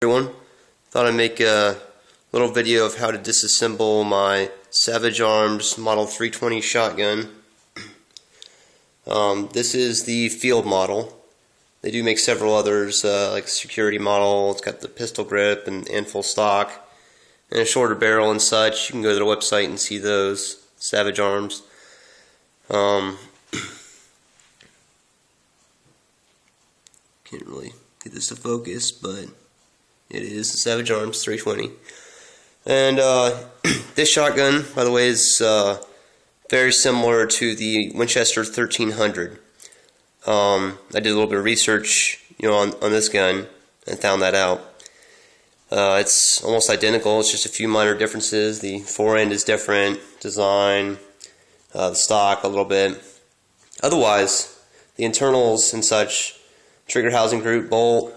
Everyone, thought I'd make a little video of how to disassemble my Savage Arms Model 320 shotgun. This is the field model. They do make several others, like security model. It's got the pistol grip and full stock and a shorter barrel and such. You can go to their website and see those, Savage Arms. Can't really get this to focus, but it is the Savage Arms 320. And this shotgun, by the way, is very similar to the Winchester 1300. I did a little bit of research, on this gun and found that out. It's almost identical. It's just a few minor differences. The fore end is different, design, the stock a little bit. Otherwise, the internals and such, trigger housing group, bolt,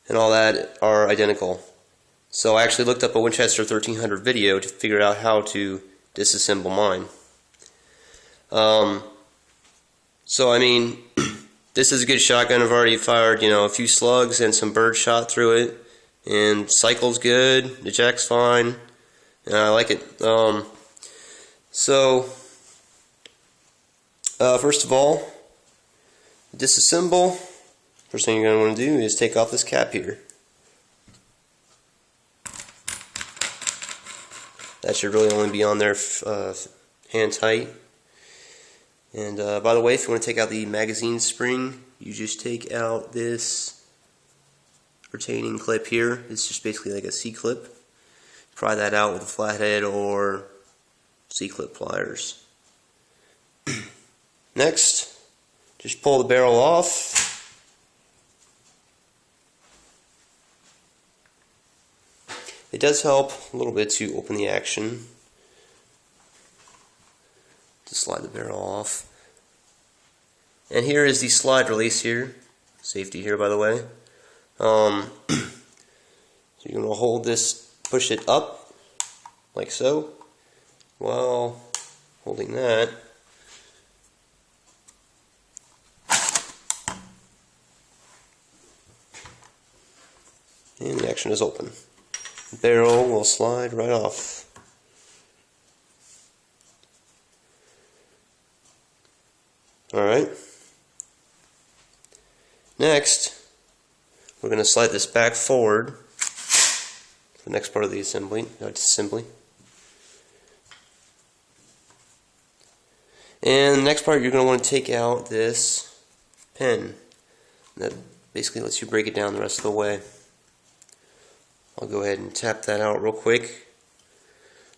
and all that are identical. So I actually looked up a Winchester 1300 video to figure out how to disassemble mine. So I mean, this is a good shotgun. I've already fired, a few slugs and some bird shot through it, and cycle's good, the jack's fine, and I like it. First of all, disassemble. First thing you're going to want to do is take off this cap here. That should really only be on there hand tight. And by the way, if you want to take out the magazine spring, you just take out this retaining clip here. It's just basically like a C-clip. Pry that out with a flathead or C-clip pliers. Next, just pull the barrel off. It does help a little bit to open the action. To slide the barrel off. And here is the slide release here. Safety here, by the way. So you're going to hold this, push it up, like so, while holding that. And the action is open. The barrel will slide right off. Alright. Next, we're going to slide this back forward. The next part of the assembly, disassembly. And the next part, you're going to want to take out this pin. That basically lets you break it down the rest of the way. I'll go ahead and tap that out real quick.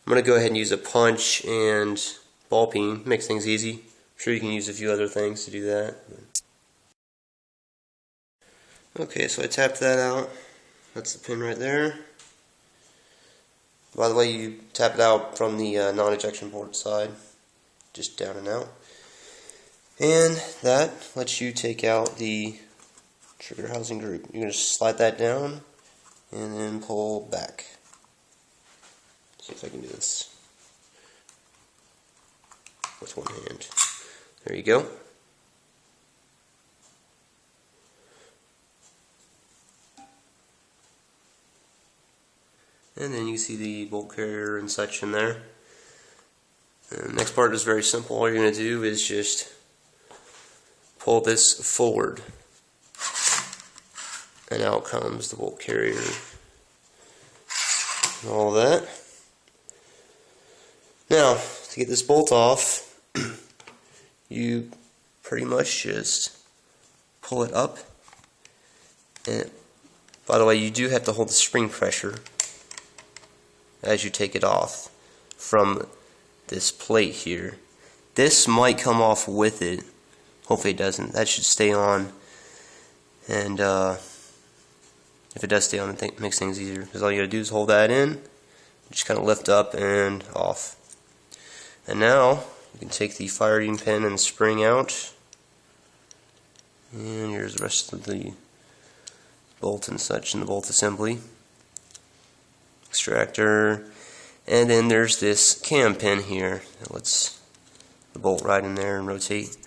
I'm going to go ahead and use a punch and ball peen. Makes things easy. I'm sure you can use a few other things to do that. Okay, so I tapped that out. That's the pin right there. By the way, you tap it out from the non-ejection port side. Just down and out. And that lets you take out the trigger housing group. You're going to slide that down and then pull back. See if I can do this with one hand. There you go. And then you see the bolt carrier and such in there. And the next part is very simple. All you're going to do is just pull this forward. And out comes the bolt carrier and all that. Now, to get this bolt off, you pretty much just pull it up. And by the way, you do have to hold the spring pressure as you take it off from this plate here. This might come off with it. Hopefully it doesn't. That should stay on. And if it does stay on, it makes things easier, because all you gotta do is hold that in, just kind of lift up and off. And now you can take the firing pin and spring out, and here's the rest of the bolt and such in the bolt assembly, extractor, and then there's this cam pin here that lets the bolt right in there and rotate.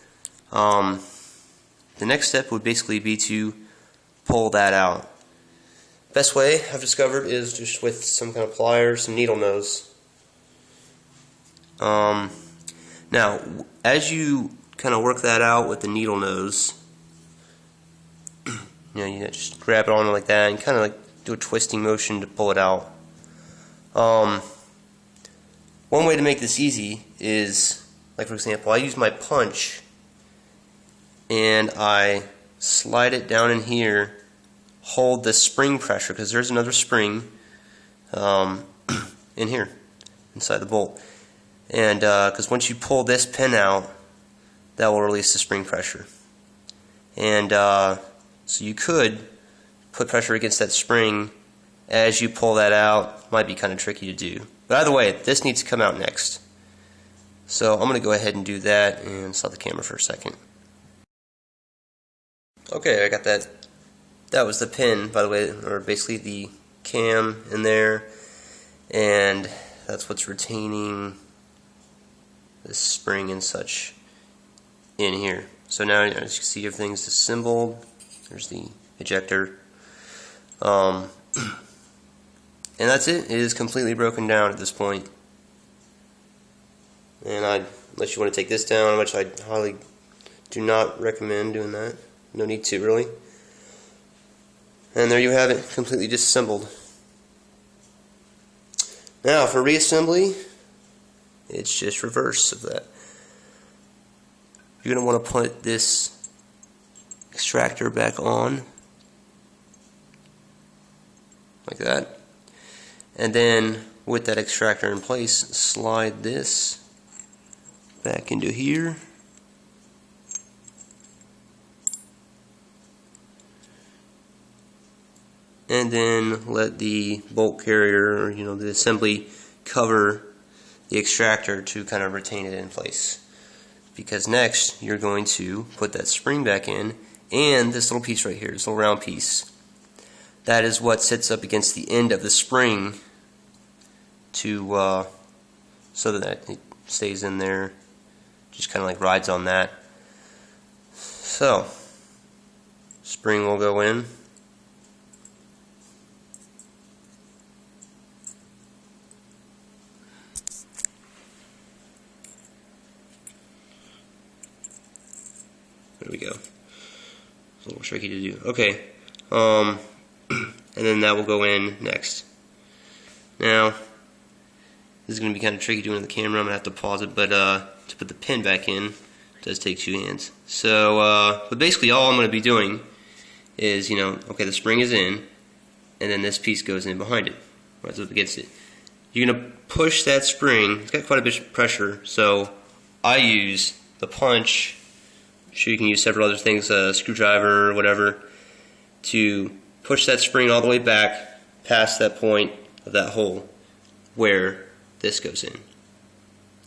The next step would basically be to pull that out. Best way I've discovered is just with some kind of pliers and needle nose. Now, as you kind of work that out with the needle nose, you just grab it on like that and kind of like do a twisting motion to pull it out. One way to make this easy is, like for example, I use my punch and I slide it down in here, hold the spring pressure, because there's another spring in here, inside the bolt. And because once you pull this pin out, that will release the spring pressure. And so you could put pressure against that spring as you pull that out. Might be kind of tricky to do. But either way, this needs to come out next. So I'm going to go ahead and do that and stop the camera for a second. Okay, I got that. That was the pin, by the way, or basically the cam in there. And that's what's retaining this spring and such in here. So now, as you can see, everything's disassembled. There's the ejector. And that's it. It is completely broken down at this point. And unless you want to take this down, which I highly do not recommend doing that. No need to, really. And there you have it, completely disassembled. Now, for reassembly, it's just reverse of that. You're going to want to put this extractor back on, like that. And then, with that extractor in place, slide this back into here. And then let the bolt carrier, or the assembly, cover the extractor to kind of retain it in place. Because next you're going to put that spring back in, and this little piece right here, this little round piece, that is what sits up against the end of the spring to so that it stays in there, just kind of like rides on that. So spring will go in. There we go. It's a little tricky to do. Okay. And then that will go in next. Now, this is going to be kind of tricky doing it on the camera. I'm going to have to pause it, but to put the pin back in, it does take 2 hands. So, but basically all I'm going to be doing is, okay, the spring is in, and then this piece goes in behind it, right up against it. You're going to push that spring. It's got quite a bit of pressure, so I use the punch. Sure, you can use several other things, a screwdriver or whatever, to push that spring all the way back past that point of that hole where this goes in.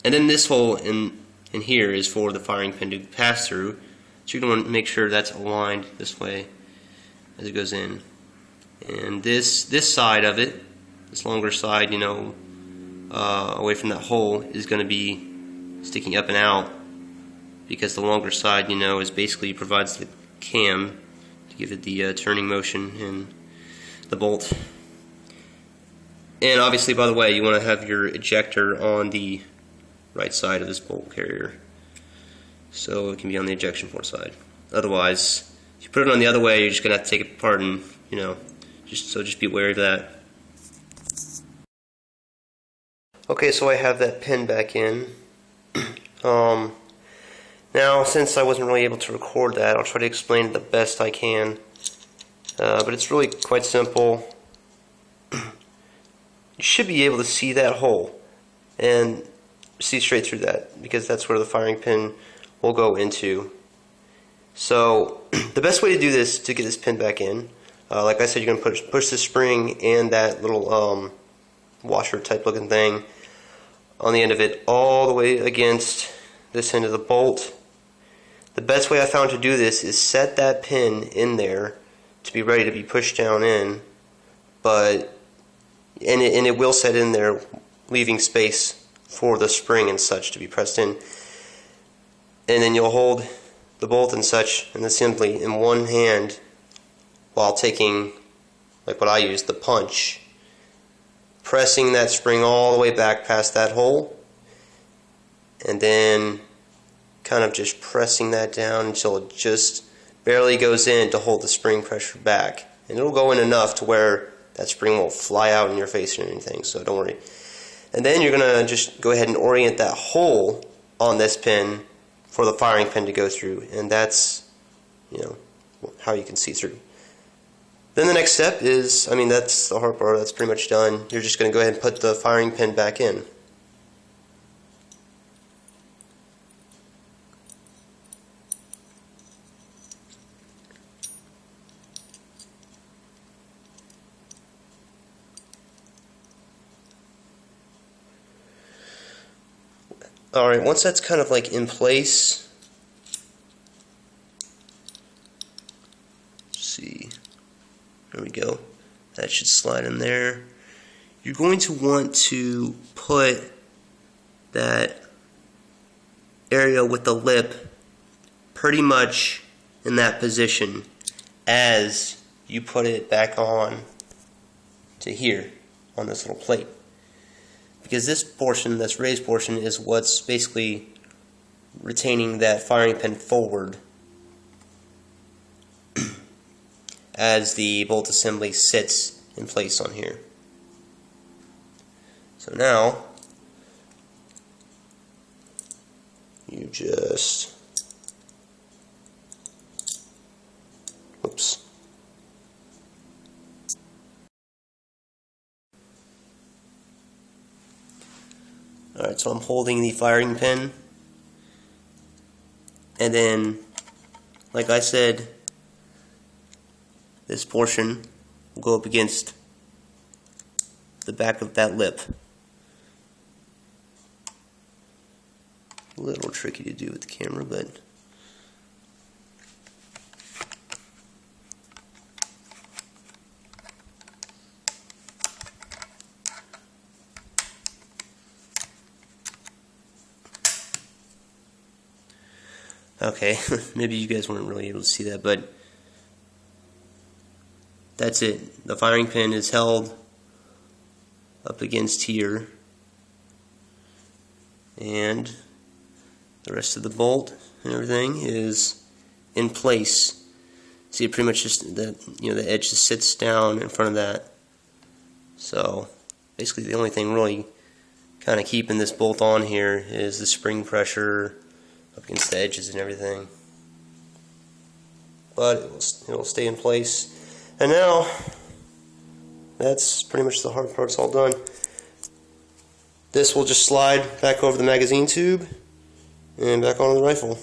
And then this hole in here is for the firing pin to pass through, so you're going to want to make sure that's aligned this way as it goes in. And this side of it, this longer side, away from that hole, is going to be sticking up and out, because the longer side, is basically provides the cam to give it the turning motion in the bolt. And obviously, by the way, you want to have your ejector on the right side of this bolt carrier, so it can be on the ejection port side. Otherwise, if you put it on the other way, you're just going to have to take it apart, and just be aware of that. Okay, so I have that pin back in. Now, since I wasn't really able to record that, I'll try to explain it the best I can. But it's really quite simple. You should be able to see that hole and see straight through that, because that's where the firing pin will go into. So the best way to do this, to get this pin back in, like I said, you're going to push the spring and that little washer type looking thing on the end of it all the way against this end of the bolt. The best way I found to do this is set that pin in there to be ready to be pushed down in, and it will set in there, leaving space for the spring and such to be pressed in. And then you'll hold the bolt and such and the assembly in one hand while taking like what I use, the punch, pressing that spring all the way back past that hole, and then kind of just pressing that down until it just barely goes in to hold the spring pressure back. And it'll go in enough to where that spring won't fly out in your face or anything, so don't worry. And then you're going to just go ahead and orient that hole on this pin for the firing pin to go through, and that's, you know, how you can see through. Then the next step is, that's the hard part, that's pretty much done. You're just going to go ahead and put the firing pin back in. Alright, once that's kind of like in place, let's see, there we go, that should slide in there. You're going to want to put that area with the lip pretty much in that position as you put it back on to here on this little plate. Because this portion, this raised portion, is what's basically retaining that firing pin forward as the bolt assembly sits in place on here. So now, you just, whoops. Alright, so I'm holding the firing pin, and then, like I said, this portion will go up against the back of that lip. A little tricky to do with the camera, but okay, maybe you guys weren't really able to see that, but that's it. The firing pin is held up against here, and the rest of the bolt and everything is in place. See, it pretty much just the edge just sits down in front of that. So basically, the only thing really kind of keeping this bolt on here is the spring pressure up against the edges and everything, but it'll stay in place. And now that's pretty much the hard part. It's all done. This will just slide back over the magazine tube and back onto the rifle.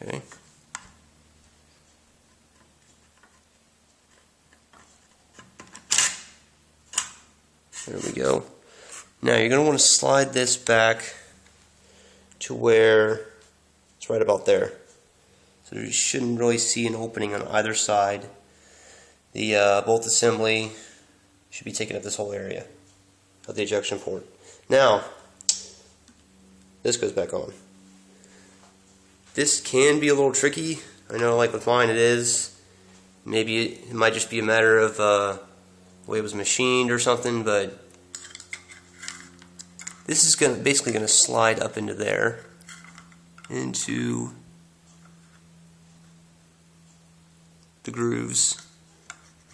Okay. There we go. Now you're going to want to slide this back to where it's right about there. So you shouldn't really see an opening on either side. The bolt assembly should be taking up this whole area of the ejection port. Now, this goes back on. This can be a little tricky. I know, like with mine it is. Maybe it might just be a matter of the way it was machined or something, but this is basically going to slide up into there, into the grooves.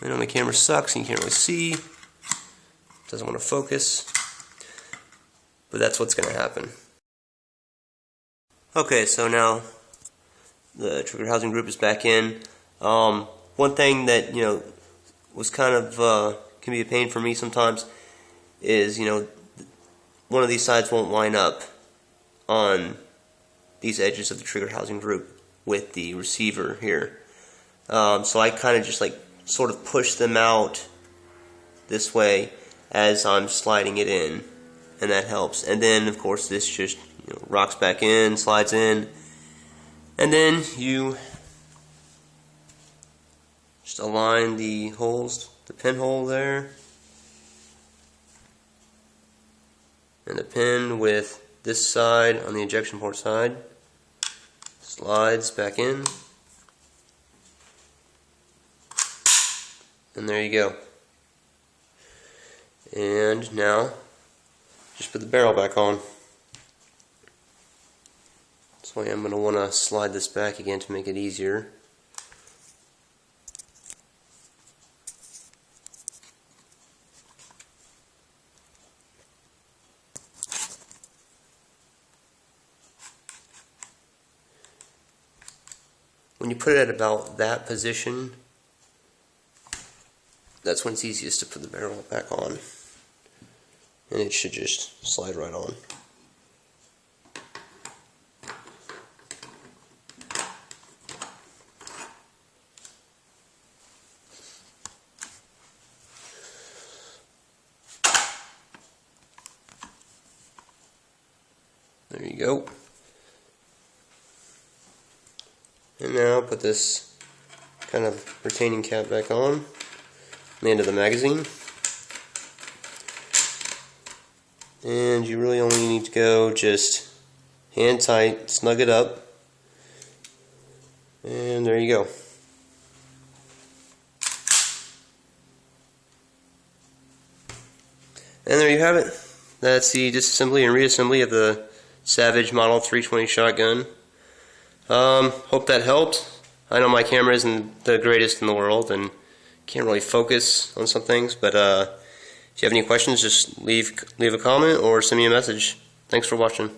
I know my camera sucks and you can't really see. Doesn't want to focus, but that's what's going to happen. Okay, so now the trigger housing group is back in. One thing that was kind of can be a pain for me sometimes is one of these sides won't line up on these edges of the trigger housing group with the receiver here. So I kind of just sort of push them out this way as I'm sliding it in, and that helps. And then of course this just rocks back in, slides in, and then you just align the holes, the pinhole there, and the pin with this side on the ejection port side. Slides back in. And there you go. And now, just put the barrel back on. This way I'm going to want to slide this back again to make it easier. When you put it at about that position, that's when it's easiest to put the barrel back on. And it should just slide right on. There you go. And now put this kind of retaining cap back on the end of the magazine. And you really only need to go just hand tight, snug it up, and there you go. And there you have it. That's the disassembly and reassembly of the Savage Model 320 shotgun. Hope that helped. I know my camera isn't the greatest in the world and can't really focus on some things, but if you have any questions, just leave a comment or send me a message. Thanks for watching.